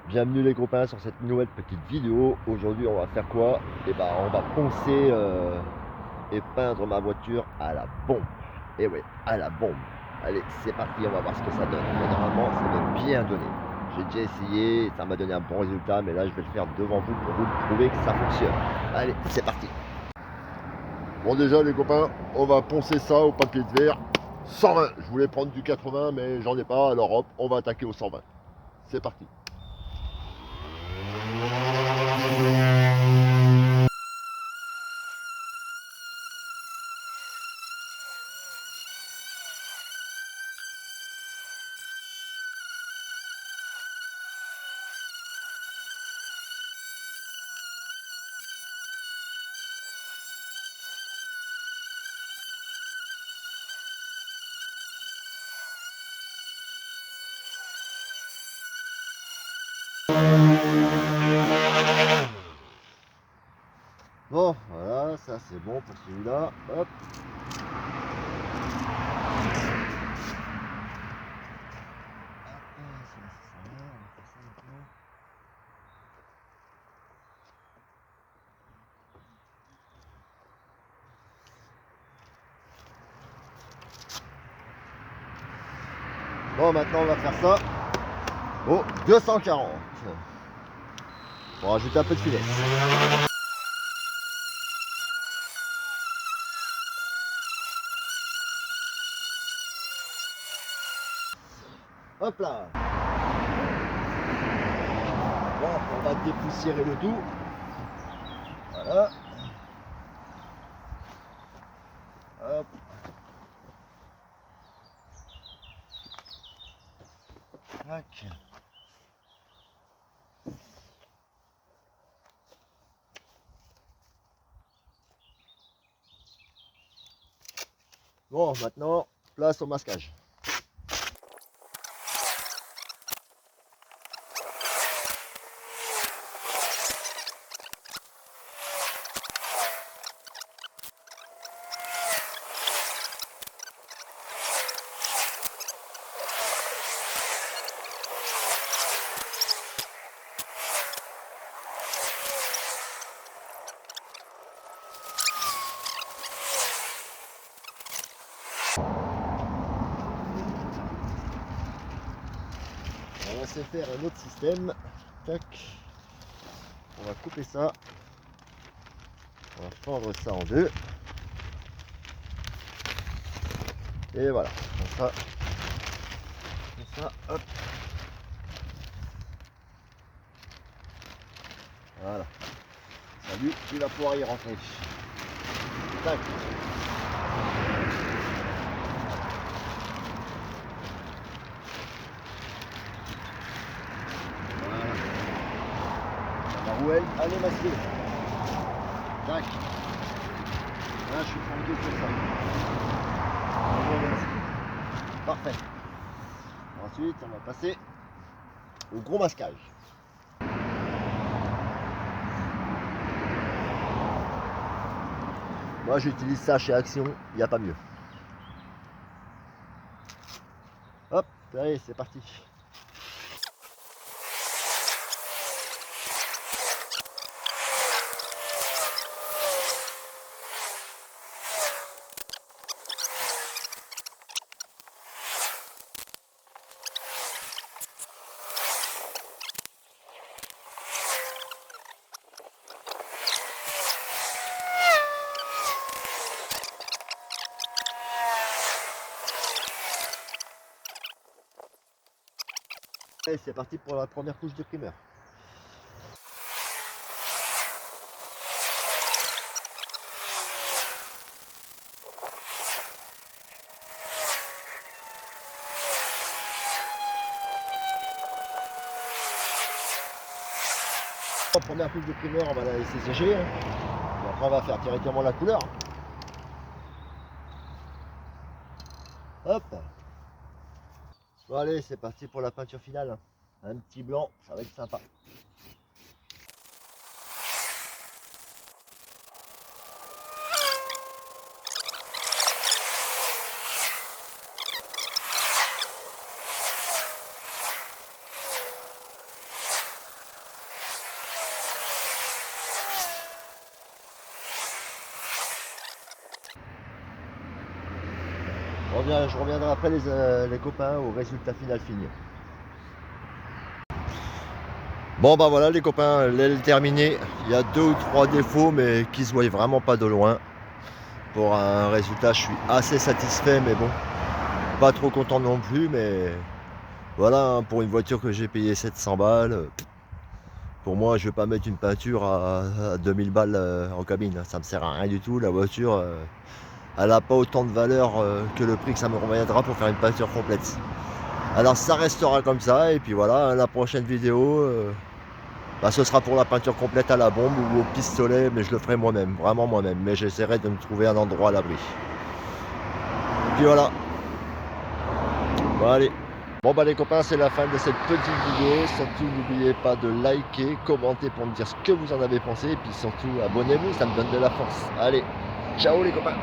Bienvenue les copains sur cette nouvelle petite vidéo. Aujourd'hui on va faire quoi? Et ben on va poncer et peindre ma voiture à la bombe. Et ouais, à la bombe. Allez, c'est parti, on va voir ce que ça donne. Mais normalement ça doit bien donner. J'ai déjà essayé, ça m'a donné un bon résultat, mais là je vais le faire devant vous pour vous prouver que ça fonctionne. Allez, c'est parti. Bon déjà les copains, on va poncer ça au papier de verre. 120. Je voulais prendre du 80 mais j'en ai pas, alors hop, on va attaquer au 120. C'est parti. Bon, voilà, ça c'est bon pour celui-là. Hop. Bon, maintenant on va faire ça au 240. On va rajouter un peu de finesse. Hop là. Bon, on va dépoussiérer le tout. Voilà. Hop. Tac. Bon, maintenant, place au masquage. On va se faire un autre système. Tac. On va couper ça. On va fendre ça en deux. Et voilà. Comme ça, hop. Voilà. Salut, il va pouvoir y rentrer. Tac. Voilà. La rouelle, elle est masquée. Tac. Là, je suis tranquille pour ça. Parfait. Ensuite, on va passer au gros masquage. Moi, j'utilise ça chez Action, il n'y a pas mieux. Hop, allez, c'est parti. Allez, c'est parti pour la première couche de primeur. La première couche de primeur, on va la laisser sécher. Hein. Et après, on va faire directement la couleur. Hop. Bon, allez, c'est parti pour la peinture finale. Un petit blanc, ça va être sympa. je reviendrai après les copains au résultat final fini. Bon bah voilà les copains, l'aile terminée. Il y a 2 ou 3 défauts mais qui se voient vraiment pas de loin. Pour un résultat, je suis assez satisfait, mais bon, pas trop content non plus, mais voilà, hein, pour une voiture que j'ai payé 700 balles, pour moi, je vais pas mettre une peinture à 2000 balles en cabine, hein, ça me sert à rien du tout. La voiture, elle n'a pas autant de valeur que le prix que ça me reviendra pour faire une peinture complète. Alors ça restera comme ça, et puis voilà, la prochaine vidéo, bah, ce sera pour la peinture complète à la bombe ou au pistolet, mais je le ferai moi-même, vraiment moi-même, mais j'essaierai de me trouver un endroit à l'abri. Et puis voilà. Bon allez. Bon bah les copains, c'est la fin de cette petite vidéo. Surtout n'oubliez pas de liker, commenter pour me dire ce que vous en avez pensé. Et puis surtout abonnez-vous, ça me donne de la force. Allez, ciao les copains.